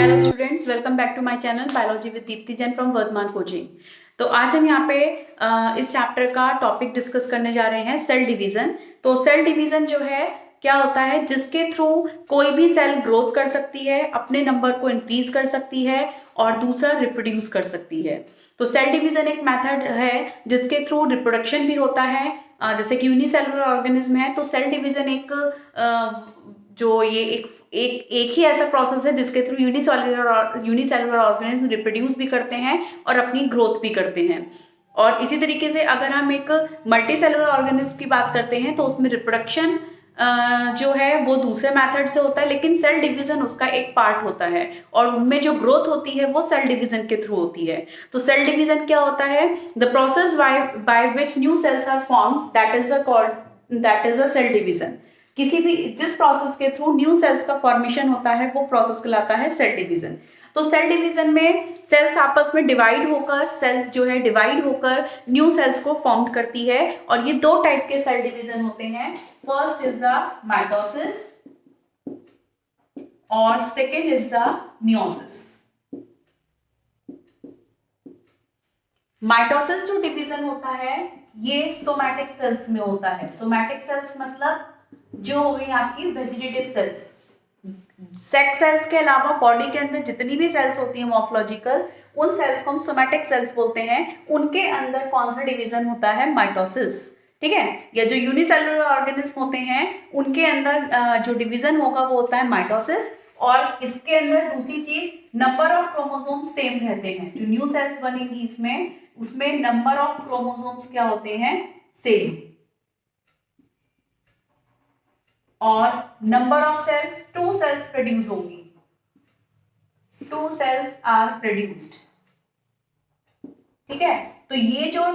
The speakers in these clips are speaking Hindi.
Hello students, welcome back to my channel biology with Deepti Jain from Vardhaman coaching. तो आज हम यहाँ पे इस चैप्टर का टॉपिक डिस्कस करने जा रहे हैं सेल डिवीजन। तो सेल डिवीजन जो है क्या होता है, जिसके थ्रू कोई भी सेल ग्रोथ कर सकती है, अपने नंबर को इंक्रीज कर सकती है और दूसरा रिप्रोड्यूस कर सकती है। तो सेल डिवीजन एक मेथड है जिसके थ्रू रिप्रोडक्शन भी होता है। जैसे कि यूनिसेलुलर ऑर्गेनिज्म है तो सेल डिवीजन जो ये एक ही ऐसा प्रोसेस है जिसके थ्रू यूनिसेलुलर ऑर्गेनिज्म रिप्रोड्यूस भी करते हैं और अपनी ग्रोथ भी करते हैं। और इसी तरीके से अगर हम एक मल्टी सेलुलर ऑर्गेनिज्म की बात करते हैं तो उसमें रिप्रोडक्शन जो है वो दूसरे मेथड से होता है, लेकिन सेल डिवीजन उसका एक पार्ट होता है और उनमें जो ग्रोथ होती है वो सेल डिवीजन के थ्रू होती है। तो सेल डिवीजन क्या होता है? The process by which new cells are form, that is a cell division. किसी भी जिस प्रोसेस के थ्रू न्यू सेल्स का फॉर्मेशन होता है वो प्रोसेस कहलाता है सेल डिवीजन। तो सेल डिवीजन में सेल्स आपस में डिवाइड होकर न्यू सेल्स को फॉर्म करती है। और ये दो टाइप के सेल डिवीजन होते हैं। फर्स्ट इज द माइटोसिस और second is the meiosis. Mitosis जो डिवीजन होता है ये सोमैटिक सेल्स में होता है। सोमैटिक सेल्स मतलब जो हो गई आपकी वेजिटेटिव सेल्स। सेक्स सेल्स के अलावा बॉडी के अंदर जितनी भी सेल्स होती है मॉर्फोलॉजिकल, उन सेल्स को हम सोमैटिक सेल्स बोलते हैं। उनके अंदर कौन सा डिवीजन होता है? माइटोसिस। ठीक है, या जो यूनिसेलुलर ऑर्गेनिज्म होते हैं उनके अंदर जो डिवीजन होगा वो होता है माइटोसिस। और इसके अंदर दूसरी चीज, नंबर ऑफ क्रोमोसोम्स सेम रहते हैं। जो न्यू सेल्स बनेंगी इसमें, उसमें नंबर ऑफ क्रोमोसोम्स क्या होते हैं? सेम। और number of cells, 2 cells produce होंगी, 2 सेल्स आर प्रोड्यूस्ड। ठीक है, तो ये जो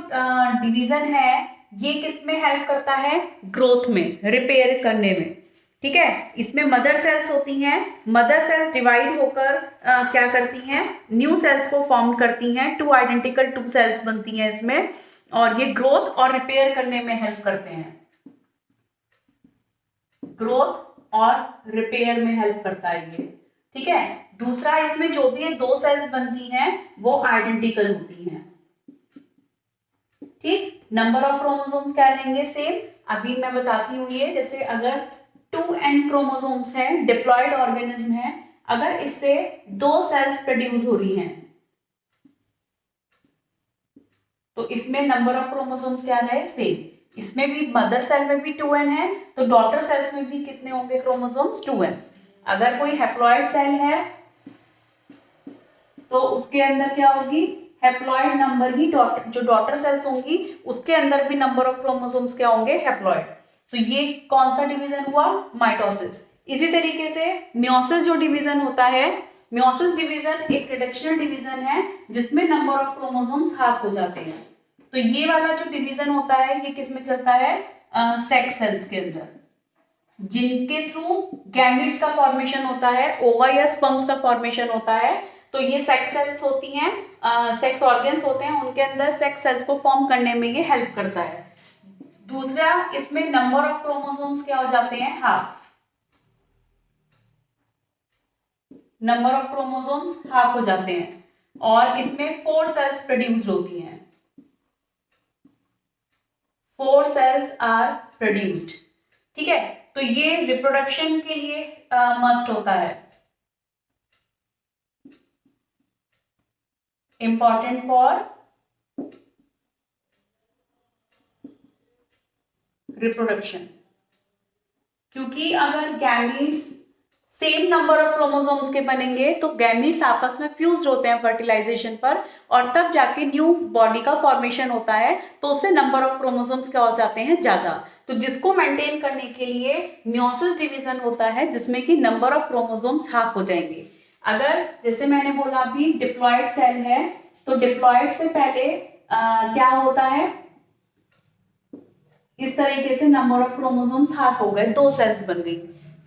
डिवीजन है ये किस में हेल्प करता है? ग्रोथ में, रिपेयर करने में। ठीक है, इसमें मदर सेल्स होती हैं। मदर सेल्स डिवाइड होकर क्या करती हैं? न्यू सेल्स को फॉर्म करती हैं। 2 आइडेंटिकल 2 सेल्स बनती हैं इसमें, और ये ग्रोथ और रिपेयर करने में हेल्प करते हैं। ग्रोथ और रिपेयर में हेल्प करता है ये। ठीक है, दूसरा इसमें जो भी 2 सेल्स बनती हैं वो आइडेंटिकल होती हैं। ठीक, नंबर ऑफ क्रोमोसोम्स क्या रहेंगे? सेम। अभी मैं बताती हूँ ये, जैसे अगर 2n क्रोमोसोम्स हैं, डिप्लॉयड ऑर्गेनिज्म है, अगर इससे 2 सेल्स प्रोड्यूस हो रही हैं तो इसमें नंबर ऑफ क्रोमोसोम्स क्या रहे? सेम। इसमें भी मदर सेल में भी 2n है तो डॉटर सेल्स में भी कितने होंगे क्रोमोसोम्स? 2n। अगर कोई हैप्लॉइड सेल है तो उसके अंदर क्या होगी? हैप्लॉइड नंबर ही जो डॉटर सेल्स होंगी उसके अंदर भी नंबर ऑफ क्रोमोसोम्स क्या होंगे? हैप्लॉइड। तो ये कौन सा डिवीजन हुआ? माइटोसिस। इसी तरीके से मियोसिस जो डिवीजन होता है, मियोसिस डिवीजन एक रिडक्शनल डिवीजन है जिसमें नंबर ऑफ क्रोमोसोम्स हाफ हो जाते हैं। तो ये वाला जो डिवीजन होता है ये किस में चलता है? सेक्स सेल्स के अंदर, जिनके थ्रू गैमीट्स का फॉर्मेशन होता है, ओवा या स्पर्म्स का फॉर्मेशन होता है। तो ये सेक्स सेल्स होती हैं, सेक्स ऑर्गन्स होते हैं, उनके अंदर सेक्स सेल्स को फॉर्म करने में ये हेल्प करता है। दूसरा, इसमें नंबर ऑफ क्रोमोसोम्स क्या हो जाते हैं? Half. Number of chromosomes half हो जाते हैं और इसमें 4 सेल्स प्रोड्यूस्ड होती हैं। 4 सेल्स आर प्रोड्यूस्ड। ठीक है, तो ये रिप्रोडक्शन के लिए मस्ट होता है, इंपॉर्टेंट फॉर रिप्रोडक्शन। क्योंकि अगर gametes same number of chromosomes के बनेंगे तो गैमीट्स आपस में फ्यूज्ड होते हैं फर्टिलाइजेशन पर, और तब जाके न्यू बॉडी का फॉर्मेशन होता है, तो उससे नंबर ऑफ क्रोमोसोम्स क्या हो जाते हैं? ज्यादा। तो जिसको मेंटेन करने के लिए मियोसिस डिवीजन होता है जिसमें कि नंबर ऑफ क्रोमोसोम्स हाफ हो जाएंगे। अगर जैसे मैंने बोला अभी डिप्लॉयड सेल है तो डिप्लॉयड से पहले क्या होता है? इस तरीके से नंबर ऑफ क्रोमोसोम्स हाफ हो गए, 2 सेल्स बन गई।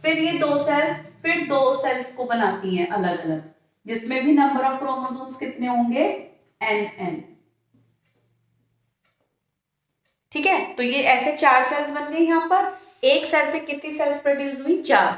फिर ये 2 सेल्स फिर 2 सेल्स को बनाती हैं अलग अलग, जिसमें भी नंबर ऑफ क्रोमोसोम्स कितने होंगे? n। ठीक है, तो ये ऐसे 4 सेल्स बन गई। यहाँ पर एक सेल से कितनी सेल्स प्रोड्यूस हुई? 4।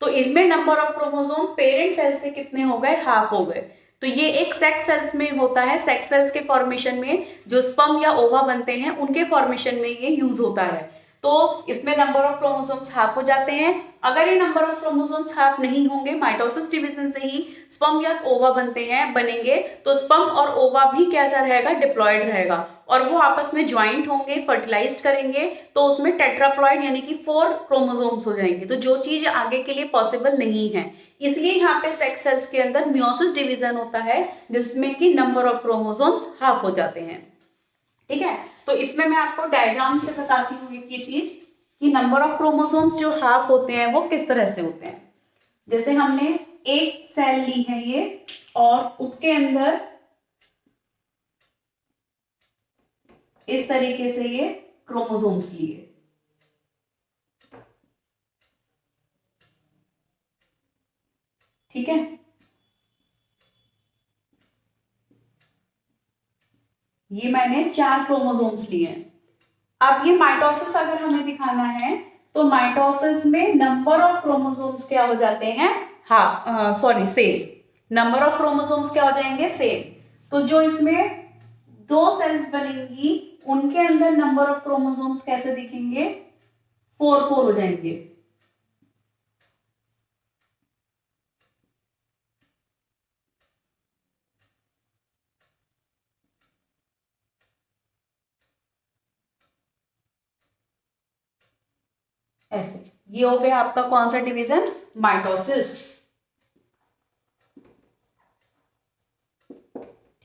तो इनमें number of chromosome parent cell से कितने हो गए, हाफ हो गए। तो ये एक सेक्स सेल्स में होता है, सेक्स सेल्स के फॉर्मेशन में जो स्पर्म या ओवा बनते हैं उनके फॉर्मेशन में ये यूज होता है। तो इसमें नंबर ऑफ क्रोमोसोम्स हाफ हो जाते हैं। अगर ये नंबर ऑफ क्रोमोसोम्स हाफ नहीं होंगे, माइटोसिस डिवीजन से ही स्पर्म या ओवा बनेंगे, तो स्पर्म और ओवा भी कैसा रहेगा, डिप्लॉयड रहेगा, और वो आपस में ज्वाइंट होंगे, फर्टिलाइज करेंगे, तो उसमें टेट्राप्लॉइड यानी कि 4 क्रोमोसोम्स हो जाएंगे। तो जो चीज आगे के लिए पॉसिबल नहीं है, इसलिए यहाँ पे सेक्स सेल्स के अंदर मियोसिस डिवीजन होता है, जिसमें कि नंबर ऑफ क्रोमोसोम्स हाफ हो जाते हैं। ठीक है, तो इसमें मैं आपको डायग्राम से बताती हूँ ये चीज कि नंबर ऑफ क्रोमोसोम्स जो हाफ होते हैं वो किस तरह से होते हैं। जैसे हमने एक सेल ली है ये, और उसके अंदर इस तरीके से ये क्रोमोसोम्स लिए। ठीक है, ये मैंने 4 क्रोमोसोम्स लिए हैं। अब ये माइटोसिस अगर हमें दिखाना है, तो माइटोसिस में नंबर ऑफ क्रोमोसोम्स क्या हो जाते हैं, सेम। नंबर ऑफ क्रोमोसोम्स क्या हो जाएंगे, सेम। तो जो इसमें 2 सेल्स बनेंगी उनके अंदर नंबर ऑफ क्रोमोसोम्स कैसे दिखेंगे, 4 हो जाएंगे। ऐसे ये हो गया आपका कौन सा डिवीजन, माइटोसिस।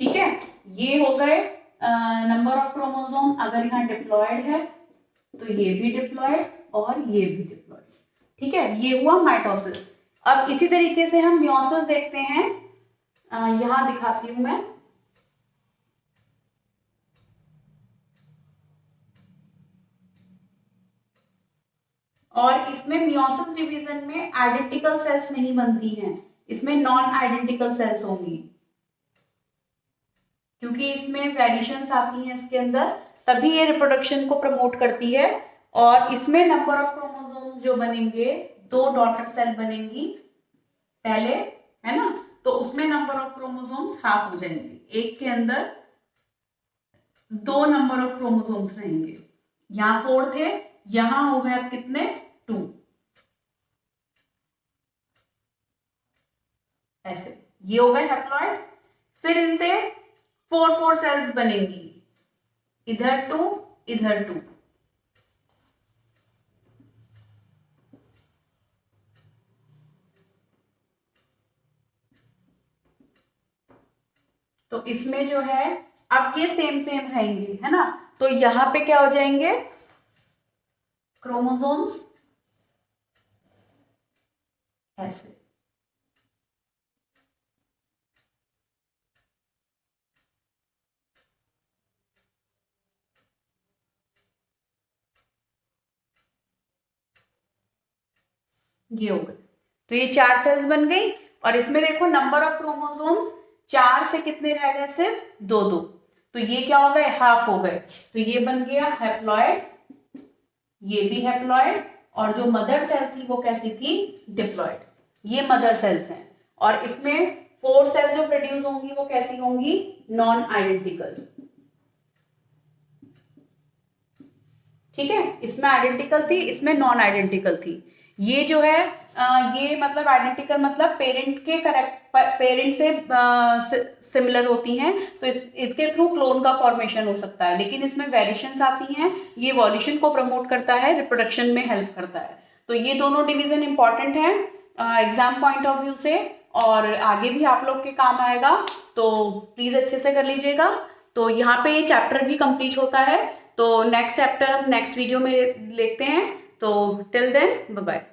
ठीक है, ये हो गए नंबर ऑफ क्रोमोसोम। अगर यहाँ डिप्लॉयड है तो ये भी डिप्लॉयड और ये भी डिप्लॉयड। ठीक है, ये हुआ माइटोसिस। अब इसी तरीके से हम मियोसिस देखते हैं, यहां दिखाती हूं मैं। और इसमें मियोसिस डिवीजन में आइडेंटिकल सेल्स नहीं बनती हैं, इसमें नॉन आइडेंटिकल सेल्स होंगी, क्योंकि इसमें वेरिएशंस आती हैं इसके अंदर, तभी ये रिप्रोडक्शन को प्रमोट करती है। और इसमें नंबर ऑफ क्रोमोसोम्स जो बनेंगे, 2 डॉटर सेल बनेंगी पहले, है ना, तो उसमें नंबर ऑफ क्रोमोसोम्स हाफ हो जाएंगे। एक के अंदर 2 नंबर ऑफ क्रोमोसोम्स रहेंगे, यहां 4 थे, यहां हो गए अब कितने, 2। ऐसे ये हो गए हैप्लॉइड। फिर इनसे 4 सेल्स बनेंगी, इधर 2 इधर 2। तो इसमें जो है अब ये सेम रहेंगे, है ना, तो यहां पे क्या हो जाएंगे, क्रोमोसोम्स ऐसे। ये हो गए, तो ये 4 सेल्स बन गई। और इसमें देखो नंबर ऑफ क्रोमोसोम्स 4 से कितने रह गए, सिर्फ 2। तो ये क्या हो गए, हाफ हो गए। तो ये बन गया हैप्लॉइड, ये भी हैप्लॉइड, और जो मदर सेल थी वो कैसी थी, डिप्लॉइड। ये मदर सेल्स हैं। और इसमें 4 सेल्स जो प्रोड्यूस होंगी वो कैसी होंगी, नॉन आइडेंटिकल। ठीक है, इसमें आइडेंटिकल थी, इसमें नॉन आइडेंटिकल थी। ये जो है ये मतलब आइडेंटिकल मतलब पेरेंट से सिमिलर होती हैं, तो इसके थ्रू क्लोन का फॉर्मेशन हो सकता है। लेकिन इसमें वेरिएशंस आती हैं, ये इवोल्यूशन को प्रमोट करता है, रिप्रोडक्शन में हेल्प करता है। तो ये दोनों डिवीजन इंपॉर्टेंट है एग्जाम पॉइंट ऑफ व्यू से, और आगे भी आप लोग के काम आएगा, तो प्लीज अच्छे से कर लीजिएगा। तो यहाँ पे ये चैप्टर भी कंप्लीट होता है। तो नेक्स्ट चैप्टर हम नेक्स्ट वीडियो में देखते हैं। तो टिल देन बाय बाय।